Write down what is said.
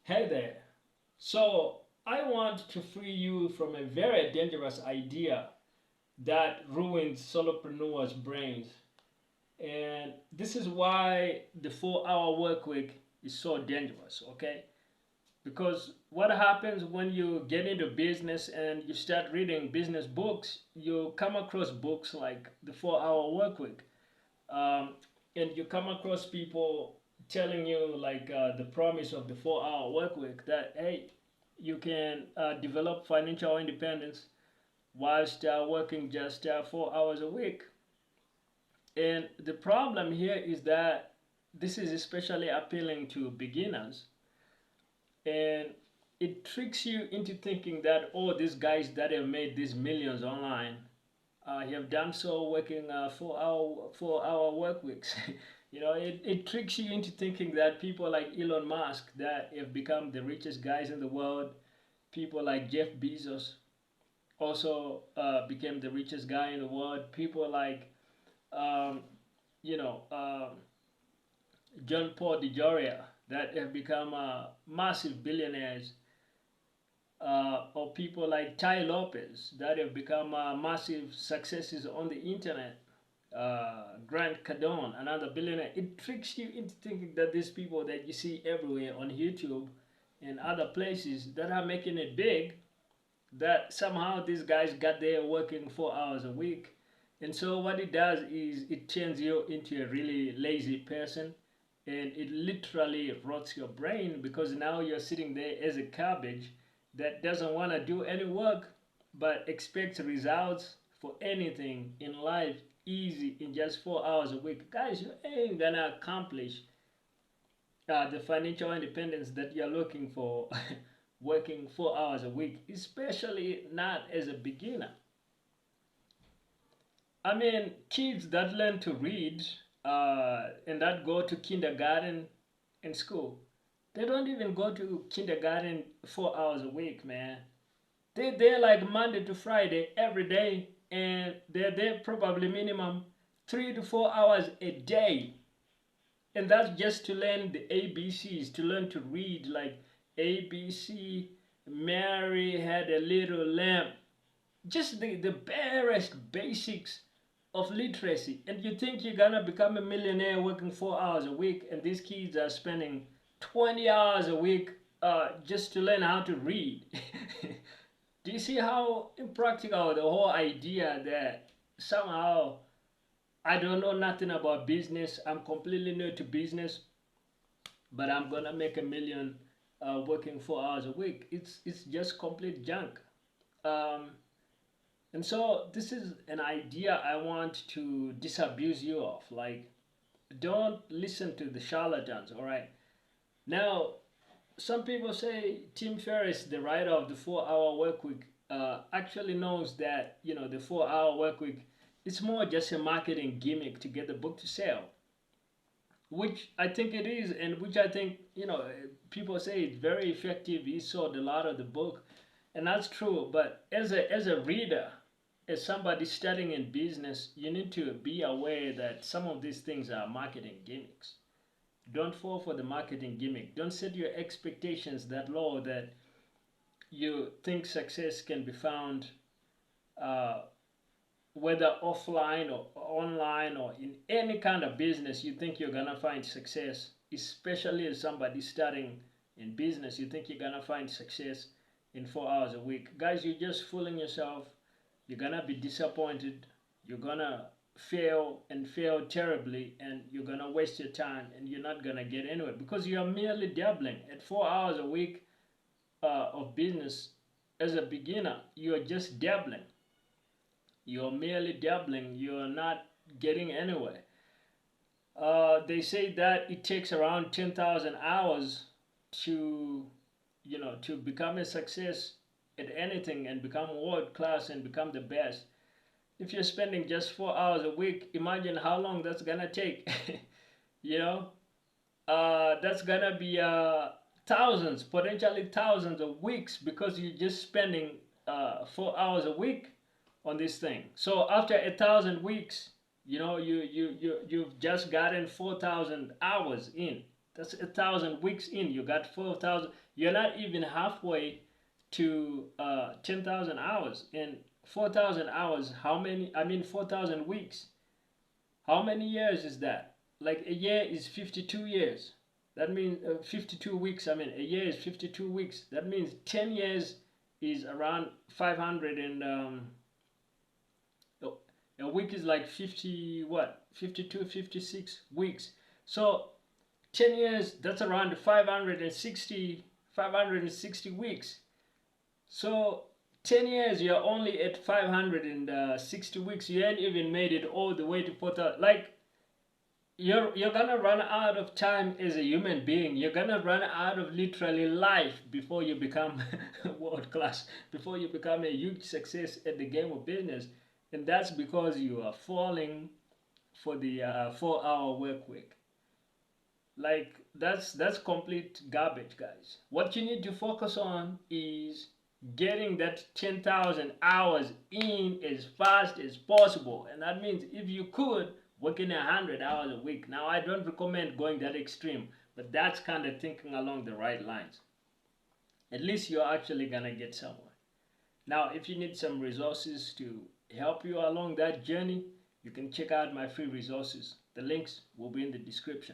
Hey there. So, I want to free you from a very dangerous idea that ruins solopreneurs' brains. And this is why the 4 hour work week is so dangerous, okay? Because what happens when you get into business and you start reading business books, you come across books like the 4 hour work week. Um, and you come across people telling you like the promise of the 4 hour work week that hey, you can develop financial independence whilst working just 4 hours a week. And the problem here is that this is especially appealing to beginners, and it tricks you into thinking that oh, these guys that have made these millions online have done so working 4 hour work weeks. It tricks you into thinking that people like Elon Musk that have become the richest guys in the world, people like Jeff Bezos also became the richest guy in the world. People like um, you know John Paul DeJoria that have become massive billionaires, or people like Ty Lopez that have become massive successes on the internet. Grant Cardone, another billionaire. It tricks you into thinking that these people that you see everywhere on YouTube and other places that are making it big, that somehow these guys got there working 4 hours a week. And so what it does is it turns you into a really lazy person, and it literally rots your brain because now you're sitting there as a cabbage that doesn't want to do any work but expects results for anything in life easy in just 4 hours a week. Guys, you ain't gonna accomplish the financial independence that you're looking for working 4 hours a week, especially not as a beginner. I mean, kids that learn to read and that go to kindergarten and school, they don't even go to kindergarten 4 hours a week, man. They're there like Monday to Friday every day, and they're there probably minimum 3 to 4 hours a day. And that's just to learn the ABCs, to learn to read like ABC, Mary had a little lamb, just the barest basics of literacy. And you think you're gonna become a millionaire working 4 hours a week, and these kids are spending 20 hours a week just to learn how to read. Do you see how impractical the whole idea that somehow I don't know nothing about business, I'm completely new to business, but I'm gonna make a million working 4 hours a week? It's just complete junk. Um, And so this is an idea I want to disabuse you of. Like, don't listen to the charlatans, all right? Now, some people say Tim Ferriss, the writer of the 4 hour work week, actually knows that, the 4 hour work week, it's more just a marketing gimmick to get the book to sell, which I think it is, and which I think, people say it's very effective. He sold a lot of the book, and that's true. But as a reader, as somebody studying in business, you need to be aware that some of these things are marketing gimmicks. Don't fall for the marketing gimmick. Don't set your expectations that low that you think success can be found uh, whether offline or online or in any kind of business. You think you're gonna find success, especially as somebody starting in business. You think you're gonna find success in 4 hours a week. Guys, you're just fooling yourself. You're gonna be disappointed. You're gonna fail and fail terribly, and you're gonna waste your time, and you're not gonna get anywhere because you're merely dabbling at 4 hours a week of business. As a beginner, you're just dabbling. You're merely dabbling. You're not getting anywhere. They say that it takes around 10,000 hours to, to become a success at anything and become world class and become the best. If you're spending just 4 hours a week, imagine how long that's gonna take. you know, that's gonna be thousands, potentially thousands of weeks because you're just spending 4 hours a week on this thing. So after 1,000 weeks, you've just gotten 4,000 hours in. That's 1,000 weeks in. You got 4,000. You're not even halfway to 10,000 hours. And 4,000 hours, how many? I mean, 4,000 weeks. How many years is that? Like a year is 52 years. That means 52 weeks. I mean, a year is 52 weeks. That means 10 years is around 500 and a week is like 50 what? 52, 56 weeks. So 10 years, that's around 560 weeks. So 10 years, you're only at 560 weeks. You ain't even made it all the way to 4,000. Like, you're gonna run out of time as a human being. You're gonna run out of literally life before you become world class, before you become a huge success at the game of business. And that's because you are falling for the 4-hour work week. Like, that's complete garbage, guys. What you need to focus on is getting that 10,000 hours in as fast as possible. And that means if you could, working 100 hours a week. Now, I don't recommend going that extreme, but that's kind of thinking along the right lines. At least you're actually gonna get somewhere. Now, if you need some resources to help you along that journey, you can check out my free resources. The links will be in the description.